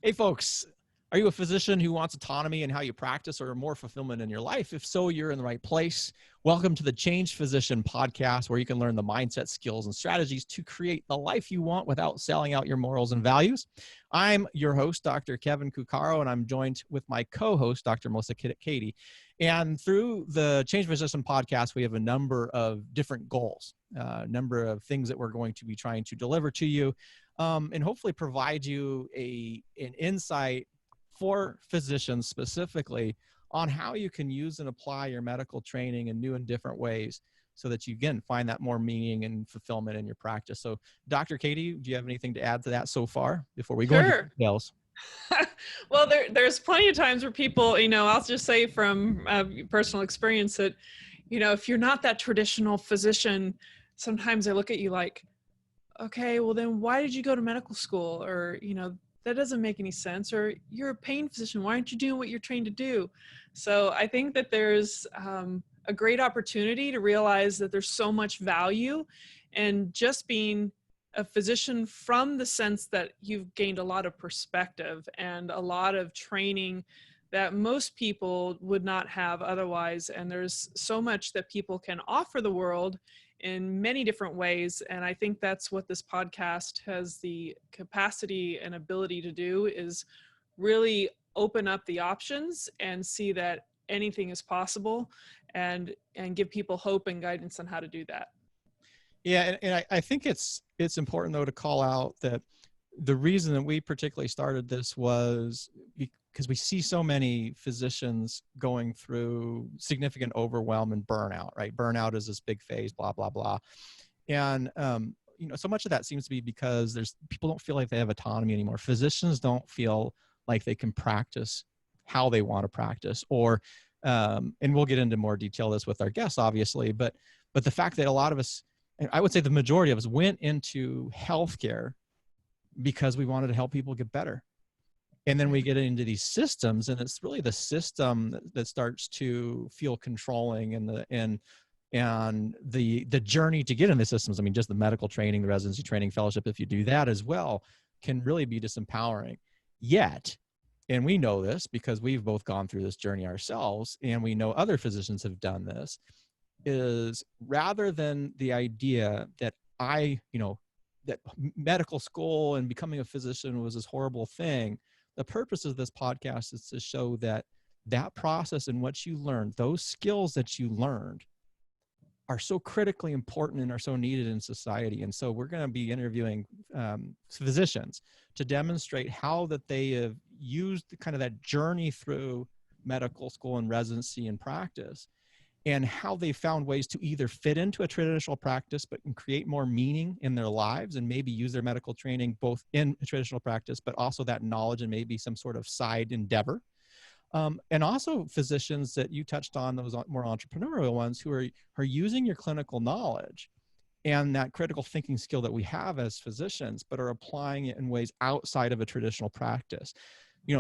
Hey folks, are you a physician who wants autonomy in how you practice or more fulfillment in your life? If so, you're in the right place. Welcome to the Change Physician podcast, where you can learn the mindset, skills, and strategies to create the life you want without selling out your morals and values. I'm your host, Dr. Kevin Cuccaro, and I'm joined with my co-host, Dr. Melissa Katie. And through the Change Physician podcast, we have a number of different goals, a number of things that we're going to be trying to deliver to you, and hopefully provide you an insight for physicians specifically on how you can use and apply your medical training in new and different ways so that you, again, find that more meaning and fulfillment in your practice. So Dr. Katie, do you have anything to add to that so far before we go into details? Well, there's plenty of times where people, I'll just say from personal experience that, if you're not that traditional physician, sometimes they look at you like, okay, well then why did you go to medical school? Or, that doesn't make any sense. Or you're a pain physician, why aren't you doing what you're trained to do? So I think that there's a great opportunity to realize that there's so much value in just being a physician, from the sense that you've gained a lot of perspective and a lot of training that most people would not have otherwise. And there's so much that people can offer the world in many different ways. And I think that's what this podcast has the capacity and ability to do, is really open up the options and see that anything is possible, and give people hope and guidance on how to do that. Yeah, and I think it's important, though, to call out that the reason that we particularly started this was because we see so many physicians going through significant overwhelm and burnout, right? Burnout is this big phase, blah, blah, blah. And, so much of that seems to be because people don't feel like they have autonomy anymore. Physicians don't feel like they can practice how they want to practice, or, and we'll get into more detail this with our guests, obviously, but the fact that a lot of us, and I would say the majority of us, went into healthcare because we wanted to help people get better. And then we get into these systems, and it's really the system that starts to feel controlling, and the journey to get in the systems. I mean, just the medical training, the residency training, fellowship, if you do that as well, can really be disempowering. Yet, and we know this because we've both gone through this journey ourselves, and we know other physicians have done this, is rather than the idea that that medical school and becoming a physician was this horrible thing, the purpose of this podcast is to show that process and what you learned, those skills that you learned, are so critically important and are so needed in society. And so we're going to be interviewing physicians to demonstrate how that they have used kind of that journey through medical school and residency and practice, and how they found ways to either fit into a traditional practice but can create more meaning in their lives, and maybe use their medical training both in a traditional practice, but also that knowledge and maybe some sort of side endeavor. And also physicians that you touched on, those more entrepreneurial ones, who are using your clinical knowledge and that critical thinking skill that we have as physicians, but are applying it in ways outside of a traditional practice.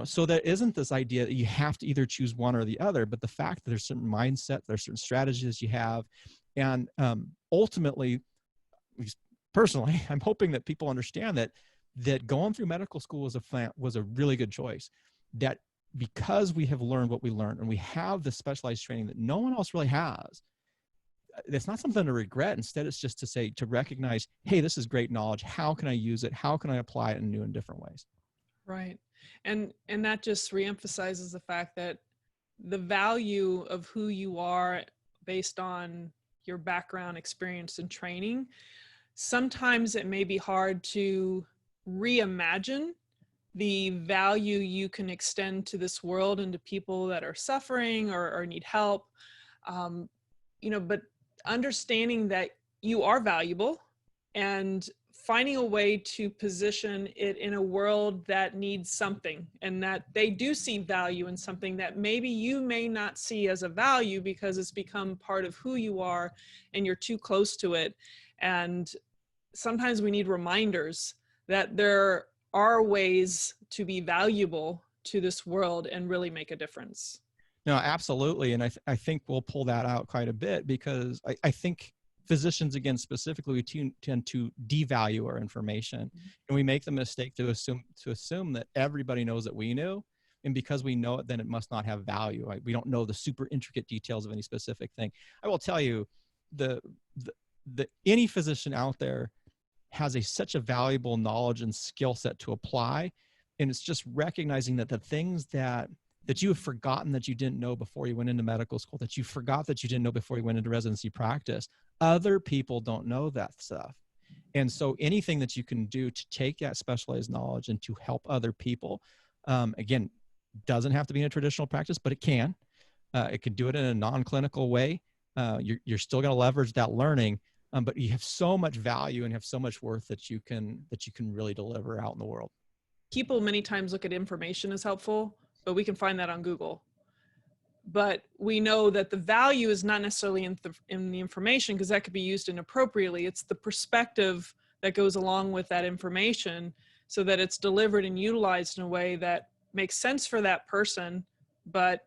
So there isn't this idea that you have to either choose one or the other, but the fact that there's certain mindset, there's certain strategies you have. And ultimately, at least personally, I'm hoping that people understand that going through medical school was a really good choice. That because we have learned what we learned, and we have the specialized training that no one else really has, it's not something to regret. Instead, it's just to recognize, hey, this is great knowledge. How can I use it? How can I apply it in new and different ways? Right. And that just reemphasizes the fact that the value of who you are based on your background, experience, and training, sometimes it may be hard to reimagine the value you can extend to this world and to people that are suffering or need help. But understanding that you are valuable and finding a way to position it in a world that needs something, and that they do see value in something that maybe you may not see as a value because it's become part of who you are and you're too close to it. And sometimes we need reminders that there are ways to be valuable to this world and really make a difference. No, absolutely. And I think we'll pull that out quite a bit, because I think physicians, again, specifically, we tend to devalue our information, and we make the mistake to assume that everybody knows that we knew. And because we know it, then it must not have value. Right? We don't know the super intricate details of any specific thing. I will tell you, any physician out there has such a valuable knowledge and skill set to apply. And it's just recognizing that the things that you have forgotten that you didn't know before you went into medical school, that you forgot that you didn't know before you went into residency practice, other people don't know that stuff. And so anything that you can do to take that specialized knowledge and to help other people, again, doesn't have to be in a traditional practice, but it can. It can do it in a non-clinical way. You're still going to leverage that learning, but you have so much value and have so much worth that you can really deliver out in the world. People many times look at information as helpful, but we can find that on Google. But we know that the value is not necessarily in the information, because that could be used inappropriately. It's the perspective that goes along with that information, so that it's delivered and utilized in a way that makes sense for that person, but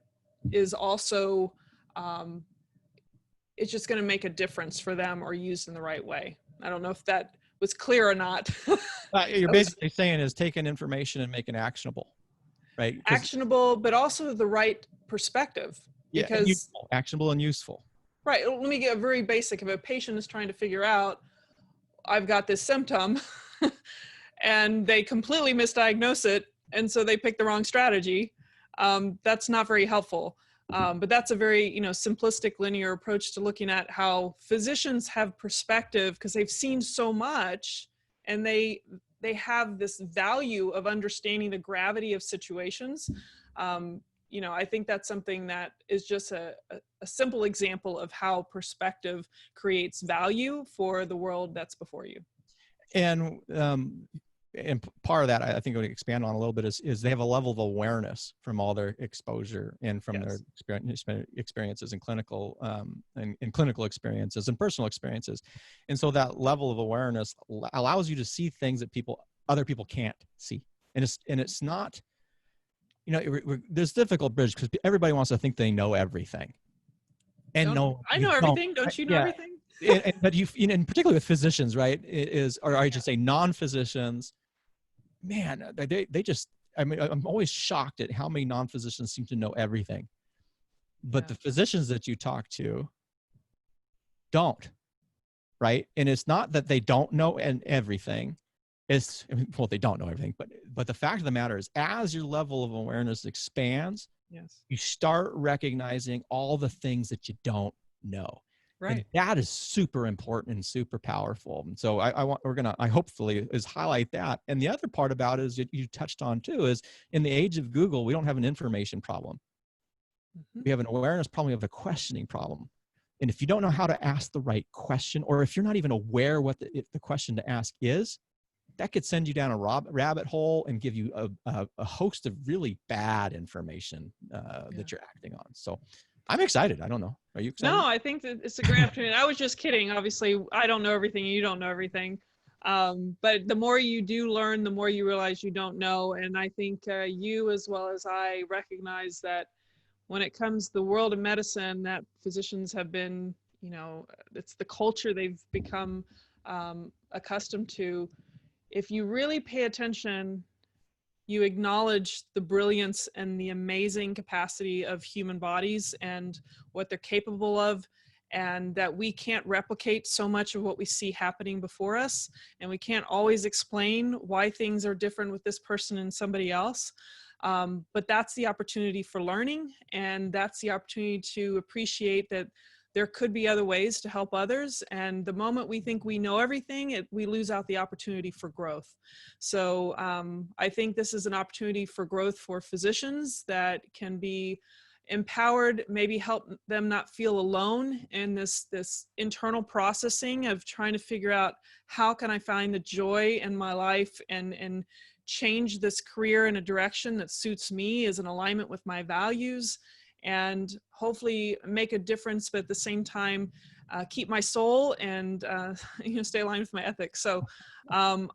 is also, it's just going to make a difference for them or used in the right way. I don't know if that was clear or not. You're basically saying is taking information and making it actionable, right? Actionable, but also the right perspective. Yeah, useful, actionable and useful. Right. Let me get very basic. If a patient is trying to figure out, I've got this symptom, and they completely misdiagnose it, and so they pick the wrong strategy, that's not very helpful. But that's a very, simplistic, linear approach to looking at how physicians have perspective, because they've seen so much, and they have this value of understanding the gravity of situations. I think that's something that is just a simple example of how perspective creates value for the world that's before you. And part of that, I think I would expand on a little bit, is they have a level of awareness from all their exposure and from their experiences in clinical clinical experiences and personal experiences. And so that level of awareness allows you to see things that other people can't see. And it's not, there's difficult bridge, because everybody wants to think they know everything. And I know everything. Don't you know everything? But and particularly with physicians, right? Or I should say non-physicians, man, they just, I'm always shocked at how many non-physicians seem to know everything. But the physicians that you talk to don't, right? And it's not that they don't know everything. They don't know everything, but the fact of the matter is, as your level of awareness expands, you start recognizing all the things that you don't know. Right. And that is super important and super powerful. And so I hopefully highlight that. And the other part about it is that you touched on too, is in the age of Google, we don't have an information problem. Mm-hmm. We have an awareness problem. We have a questioning problem. And if you don't know how to ask the right question, or if you're not even aware what the question to ask is, that could send you down a rabbit hole and give you a host of really bad information that you're acting on. So I'm excited. I don't know. Are you excited? No, I think that it's a great opportunity. I was just kidding. Obviously, I don't know everything. You don't know everything. But the more you do learn, the more you realize you don't know. And I think you, as well as I, recognize that when it comes to the world of medicine, that physicians have been, it's the culture they've become accustomed to. If you really pay attention, you acknowledge the brilliance and the amazing capacity of human bodies and what they're capable of, and that we can't replicate so much of what we see happening before us. And we can't always explain why things are different with this person and somebody else. But that's the opportunity for learning. And that's the opportunity to appreciate that there could be other ways to help others. And the moment we think we know everything, we lose out the opportunity for growth. So I think this is an opportunity for growth for physicians that can be empowered, maybe help them not feel alone in this internal processing of trying to figure out, how can I find the joy in my life and change this career in a direction that suits me, is in alignment with my values, and hopefully make a difference, but at the same time, keep my soul and stay aligned with my ethics. So I'm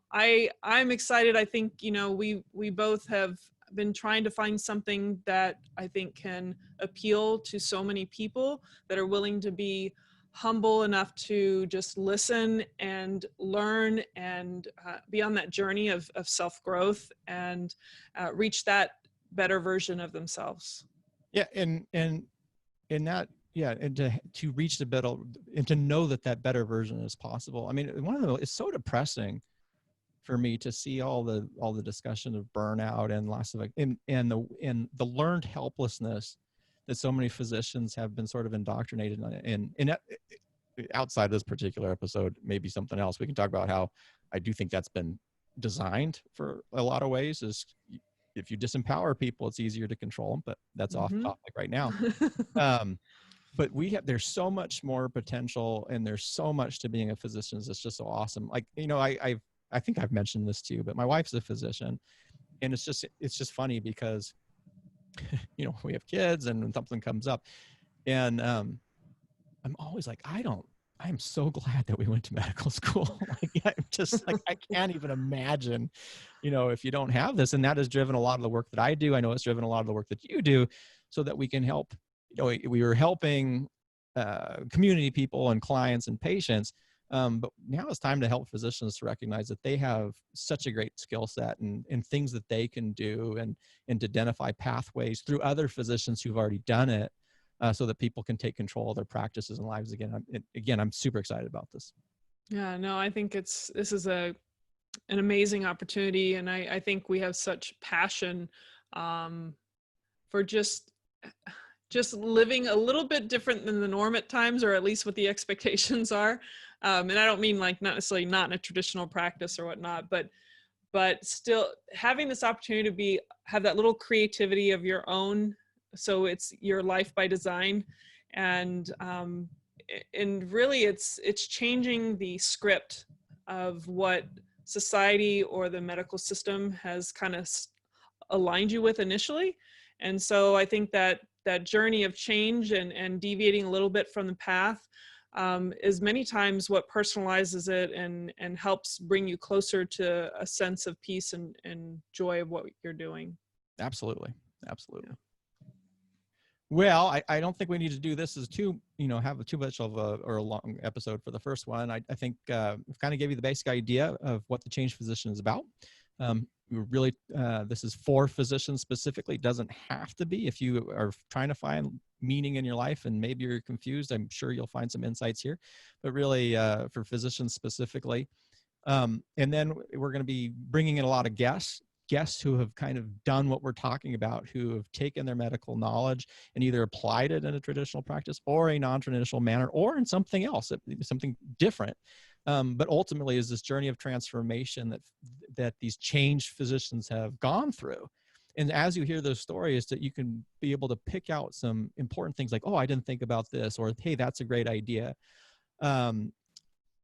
excited. I think we both have been trying to find something that I think can appeal to so many people that are willing to be humble enough to just listen and learn and be on that journey of self-growth and reach that better version of themselves. Yeah. And that, yeah. And to reach the better, and to know that that better version is possible. I mean, it's so depressing for me to see all the discussion of burnout and loss of, and the learned helplessness that so many physicians have been sort of indoctrinated in. Outside this particular episode, maybe something else we can talk about, how I do think that's been designed for a lot of ways, is if you disempower people, it's easier to control them, but that's off topic right now. But there's so much more potential, and there's so much to being a physician. It's just so awesome. Like, I think I've mentioned this to you, but my wife's a physician, and it's just funny because, we have kids and when something comes up, and I'm always like, I'm so glad that we went to medical school. Like, I'm just like, I can't even imagine, if you don't have this. And that has driven a lot of the work that I do. I know it's driven a lot of the work that you do, so that we can help. We were helping community people and clients and patients. But now it's time to help physicians to recognize that they have such a great skill set and things that they can do, and to identify pathways through other physicians who've already done it, so that people can take control of their practices and lives again. I'm super excited about this. Yeah, no, I think this is an amazing opportunity. And I think we have such passion for just living a little bit different than the norm at times, or at least what the expectations are. And I don't mean like not necessarily not in a traditional practice or whatnot, but still having this opportunity to have that little creativity of your own. So it's your life by design. And really it's changing the script of what society or the medical system has kind of aligned you with initially. And so I think that journey of change and deviating a little bit from the path is many times what personalizes it and helps bring you closer to a sense of peace and joy of what you're doing. Absolutely. Yeah. Well, I don't think we need to do this as have too much of a long episode for the first one. I think we've kind of gave you the basic idea of what the Change Physician is about. Really, this is for physicians specifically. It doesn't have to be. If you are trying to find meaning in your life and maybe you're confused, I'm sure you'll find some insights here. But really, for physicians specifically. And then we're going to be bringing in a lot of guests who have kind of done what we're talking about, who have taken their medical knowledge and either applied it in a traditional practice or a non-traditional manner, or in something else, something different. But ultimately is this journey of transformation that these changed physicians have gone through. And as you hear those stories, that you can be able to pick out some important things like, oh, I didn't think about this, or, hey, that's a great idea.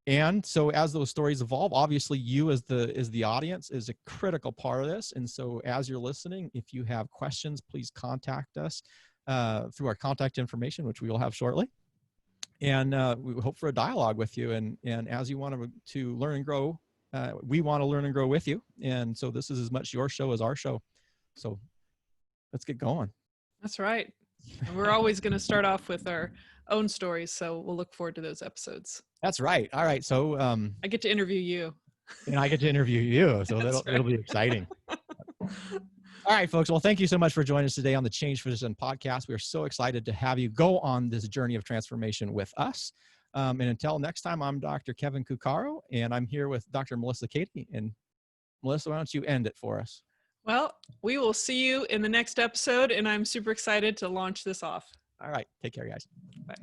And so as those stories evolve, obviously you as the audience is a critical part of this. And so as you're listening, if you have questions, please contact us through our contact information, which we will have shortly. And we hope for a dialogue with you. And as you want to learn and grow, we want to learn and grow with you. And so this is as much your show as our show. So let's get going. That's right. And we're always going to start off with our own stories. So we'll look forward to those episodes. That's right. All right. So I get to interview you. And I get to interview you. So it'll be exciting. All right, folks. Well, thank you so much for joining us today on the Change Physician podcast. We are so excited to have you go on this journey of transformation with us. And until next time, I'm Dr. Kevin Cuccaro, and I'm here with Dr. Melissa Katie. And Melissa, why don't you end it for us? Well, we will see you in the next episode, and I'm super excited to launch this off. All right. Take care, guys.